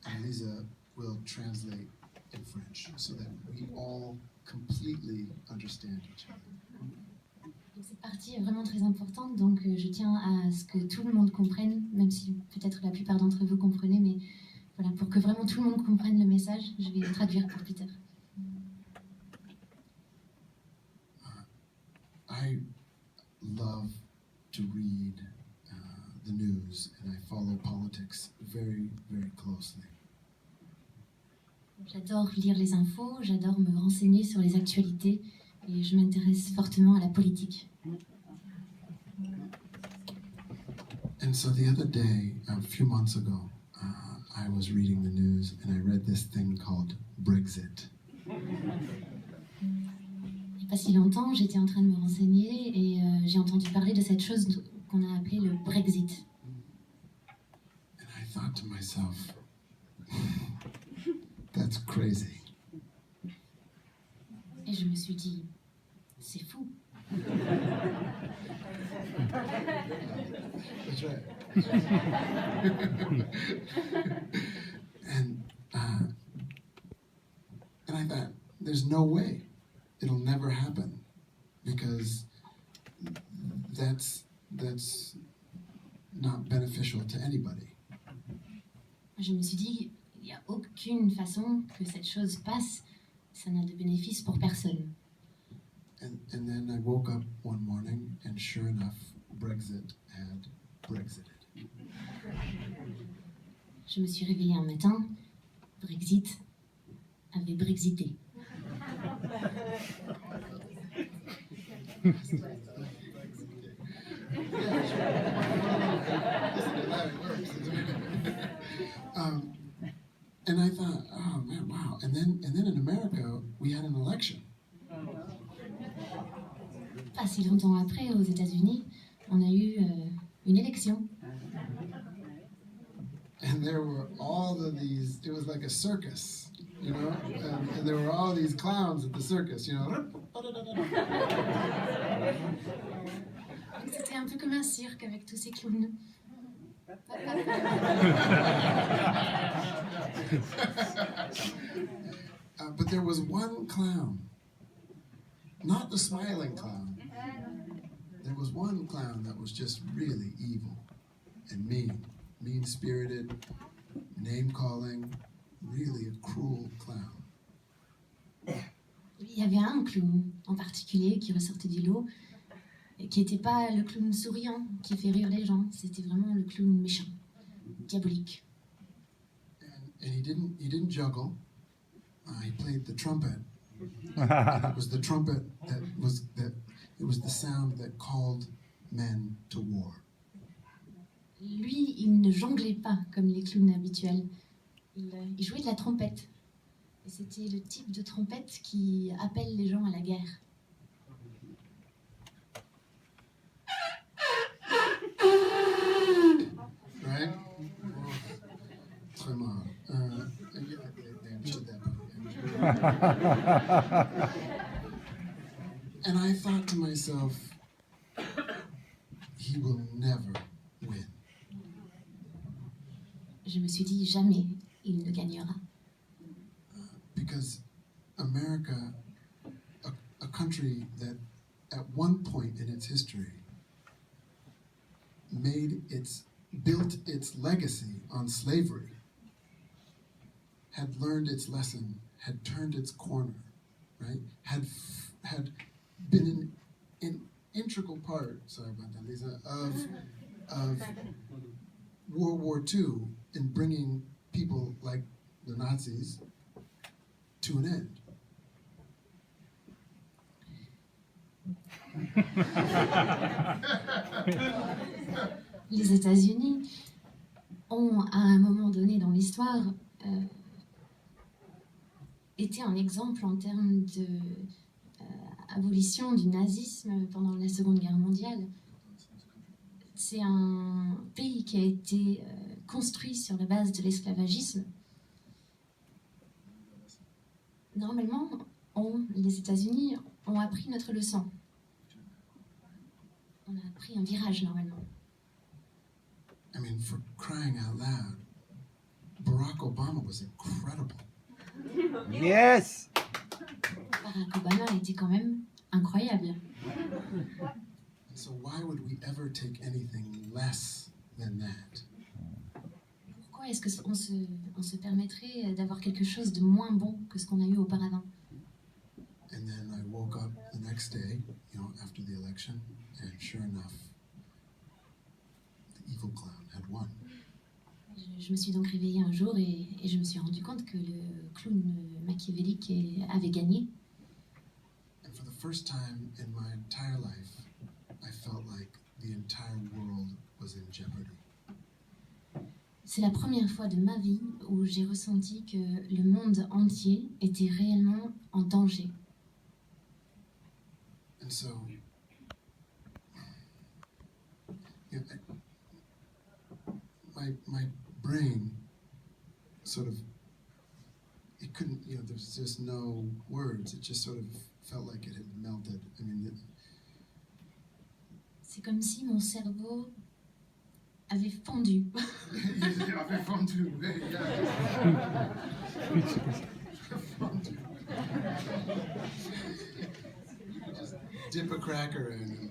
and Lisa will translate in French so that we all completely understand each other. Cette partie est vraiment très importante, donc je tiens à ce que tout le monde comprenne, même si peut-être la plupart d'entre vous comprenez, mais voilà, pour que vraiment tout le monde comprenne le message, je vais traduire pour Peter. I love to read the news, and I follow politics very, very closely. J'adore lire les infos, j'adore me renseigner sur les actualités et je m'intéresse fortement à la politique. And so the other day, a few months ago, I was reading the news and I read this thing called Brexit. Il n'y a pas si longtemps, j'étais en train de me renseigner et j'ai entendu parler de cette chose qu'on a appelée le Brexit. And I thought to myself, that's crazy. Et je me suis dit, c'est fou. That's right. and I thought, there's no way it'll never happen because that's not beneficial to anybody. Je me suis dit, il n'y a aucune façon que cette chose passe, ça n'a de bénéfice pour personne. And then I woke up one morning and sure enough, Brexit had Brexited. Je me suis réveillée un matin, Brexit avait Brexité. And I thought, oh man, wow. And then in America, we had an election. Pas si longtemps après, aux États-Unis, on a eu une élection. And there were all of these, it was like a circus, you know? And there were all these clowns at the circus, you know? C'était un peu comme un cirque avec tous ces clowns. But there was one clown, not the smiling clown. There was one clown that was just really evil and mean-spirited, name-calling, really a cruel clown. Il y avait un clown en particulier qui ressortait du lot, et qui n'était pas le clown souriant qui fait rire les gens, c'était vraiment le clown méchant, diabolique. And he didn't juggle. He played the trumpet. It was the trumpet it was the sound that called men to war. Lui, il ne jonglait pas comme les clowns habituels. Il jouait de la trompette. Et c'était le type de trompette qui appelle les gens à la guerre. Right? Très mal. They understood that part. And I thought to myself, he will never win. Je me suis dit, jamais il ne gagnera. Because America, a country that at one point in its history built its legacy on slavery, had learned its lesson, had turned its corner, right? Had been an integral part, sorry about that, Lisa, of World War II in bringing people like the Nazis to an end. Les États-Unis ont, à un moment donné dans l'histoire, été un exemple en termes d'abolition du nazisme pendant la Seconde Guerre mondiale. C'est un pays qui a été construit sur la base de l'esclavagisme. Normalement, les États-Unis ont appris notre leçon. On a pris un virage normalement. I mean, for crying out loud, Barack Barack Obama was incredible. Yes. Barack Obama était quand même incroyable. And so why would we ever take anything less than that? Pourquoi est-ce qu'on se permettrait d'avoir quelque chose de moins bon que ce qu'on a eu auparavant? And then I woke up the next day, after the election, and sure enough, the evil clown had won. Je me suis donc réveillée un jour et je me suis rendu compte que le clown machiavélique avait gagné. And for the first time in my entire life, I felt like the entire world was in jeopardy. C'est la première fois de ma vie où j'ai ressenti que le monde entier était réellement en danger. And so, my brain sort of, it couldn't, there's just no words. It just sort of felt like it had melted. I mean, c'est comme si mon cerveau avait fondu. avait fondu, fondu. Just dip a cracker in.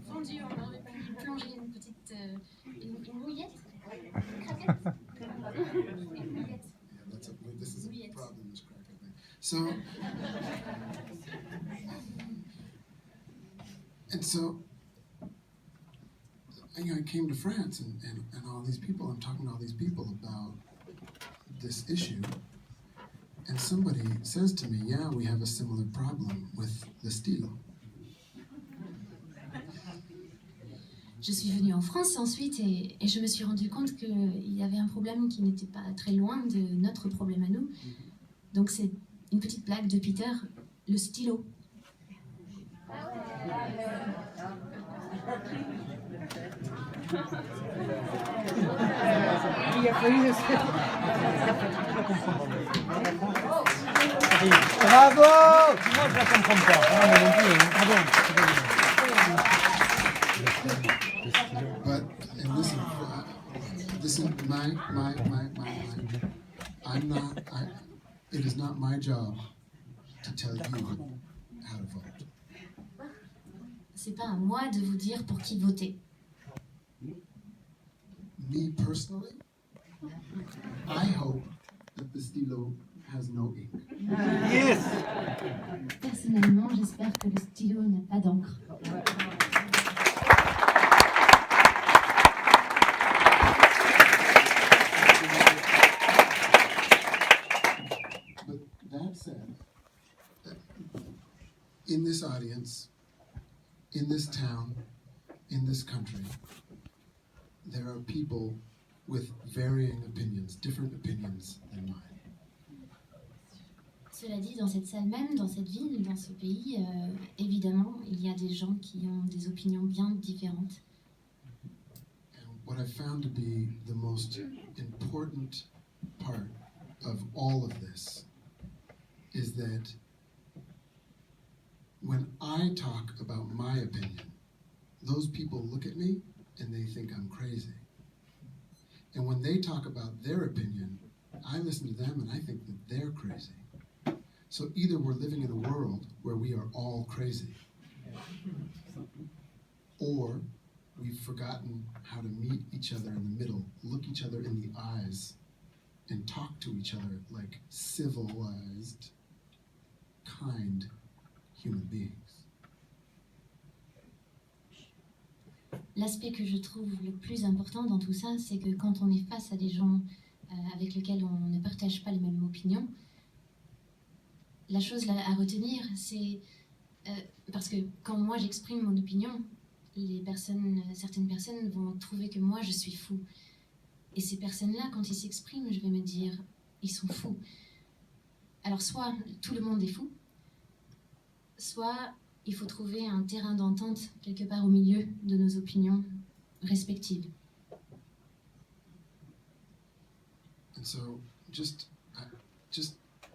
Fondu, on aurait pu plonger une petite une mouillette. Craquette. Une mouillette. Yeah, this is a problem, this cracker thing. So, and so, I came to France and all these people, I'm talking to all these people about this issue, and somebody says to me, yeah, we have a similar problem with the stylo. Je suis venue en France ensuite et je me suis rendu compte qu'il y avait un problème qui n'était pas très loin de notre problème à nous. Donc c'est une petite blague de Peter, le stylo. Il a fallu Bravo. Moi, je la comprends pas. Ah, mais non plus, pardon. But, and listen, it is not my job to tell you how to vote. C'est pas à moi de vous dire pour qui voter. Me personally, I hope that the stylo has no ink. Yes. Personnellement, j'espère que le stylo n'a pas d'encre. But that said, in this audience, in this town, in this country, there are people with varying opinions, different opinions than mine. Cela dit, dans cette salle même, dans cette ville, dans ce pays, évidemment, il y a des gens qui ont des opinions bien différentes. And what I found to be the most important part of all of this is that when I talk about my opinion, those people look at me and they think I'm crazy. And when they talk about their opinion, I listen to them and I think that they're crazy. So either we're living in a world where we are all crazy, or we've forgotten how to meet each other in the middle, look each other in the eyes, and talk to each other like civilized, kind human beings. L'aspect que je trouve le plus important dans tout ça, c'est que quand on est face à des gens avec lesquels on ne partage pas les mêmes opinions, la chose à retenir, c'est parce que quand moi j'exprime mon opinion, certaines personnes vont trouver que moi je suis fou. Et ces personnes-là, quand ils s'expriment, je vais me dire, ils sont fous. Alors soit tout le monde est fou, soit il faut trouver un terrain d'entente quelque part au milieu de nos opinions respectives. And so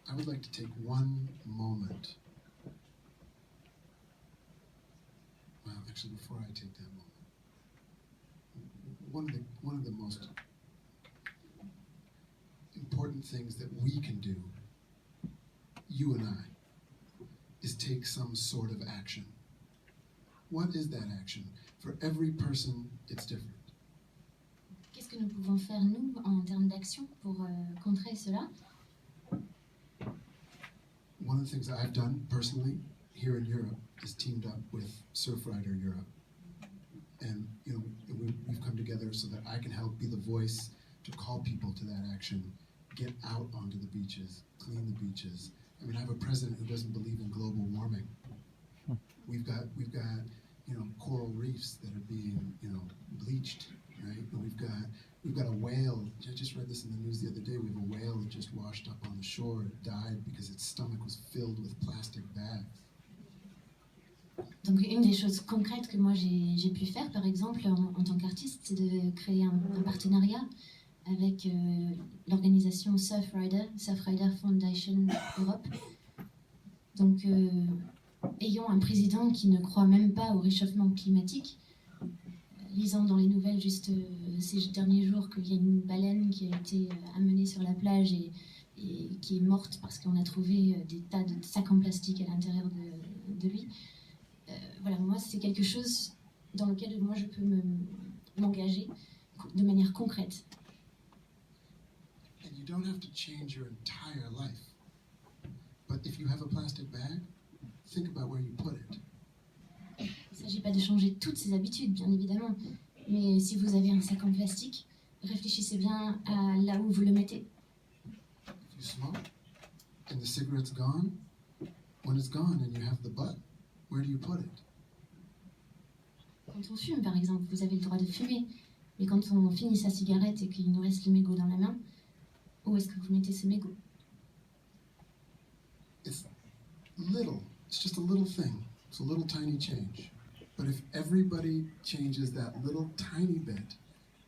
I would like to take one moment. Well, actually, before I take that moment, one of the most important things that we can do, you and I, is take some sort of action. What is that action? For every person, it's different. Qu'est-ce que nous pouvons faire, nous, en termes d'action pour contrer cela? One of the things I've done personally here in Europe is teamed up with Surfrider Europe. And we've come together so that I can help be the voice to call people to that action, get out onto the beaches, clean the beaches. I mean, I have a president who doesn't believe in global warming. We've got coral reefs that are being bleached, right? And we've got a whale. I just read this in the news the other day. We have a whale that just washed up on the shore. It died because its stomach was filled with plastic bags. Donc une des choses concrètes que moi j'ai pu faire, par exemple, en tant qu'artiste, c'est de créer un partenariat avec l'organisation Surfrider Foundation Europe. Donc, ayant un président qui ne croit même pas au réchauffement climatique, lisant dans les nouvelles juste ces derniers jours qu'il y a une baleine qui a été amenée sur la plage et qui est morte parce qu'on a trouvé des tas de sacs en plastique à l'intérieur de lui. Voilà, moi, c'est quelque chose dans lequel moi je peux m'engager de manière concrète. And you don't have to change your entire life. But if you have a plastic bag, think about where you put it. Il ne s'agit pas de changer toutes ses habitudes, bien évidemment. Mais si vous avez un sac en plastique, réfléchissez bien à là où vous le mettez. If you smoke and the cigarette's gone, when it's gone and you have the butt, where do you put it? Quand on fume, par exemple, vous avez le droit de fumer. Mais quand on finit sa cigarette et qu'il nous reste le mégot dans la main, où est-ce que vous mettez ce mégot? It's little. It's just a little thing. It's a little tiny change. But if everybody changes that little tiny bit,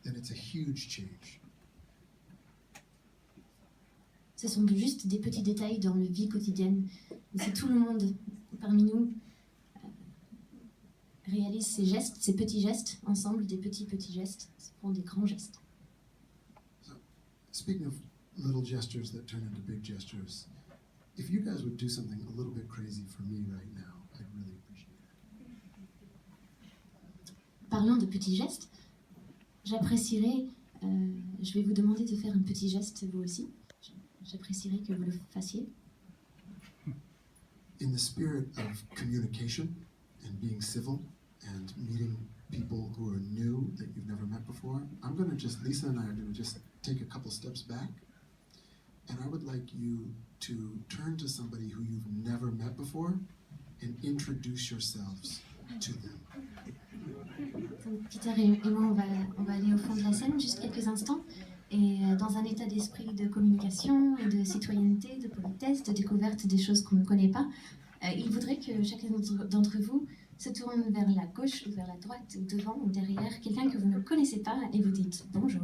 then it's a huge change. Ce sont juste des petits détails dans la vie quotidienne. Et si tout le monde parmi nous réalise ces gestes, ces petits gestes, ensemble, des petits gestes, ce seront des grands gestes. So, speaking of little gestures that turn into big gestures, if you guys would do something a little bit crazy for me right now, I'd really appreciate it. Parlant de petits gestes, j'apprécierais, je vais vous demander de faire un petit geste vous aussi. J'apprécierais que vous le fassiez. In the spirit of communication and being civil and meeting people who are new that you've never met before, Lisa and I are going to just take a couple steps back. And I would like you to turn to somebody who you've never met before and introduce yourselves to them. Donc, Peter et moi, on va aller au fond de la scène juste quelques instants. Et dans un état d'esprit de communication et de citoyenneté, de politesse, de découverte des choses qu'on ne connaît pas, il voudrait que chacun d'entre vous se tourne vers la gauche ou vers la droite, ou devant ou derrière, quelqu'un que vous ne connaissez pas et vous dites bonjour.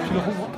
Tu le revois?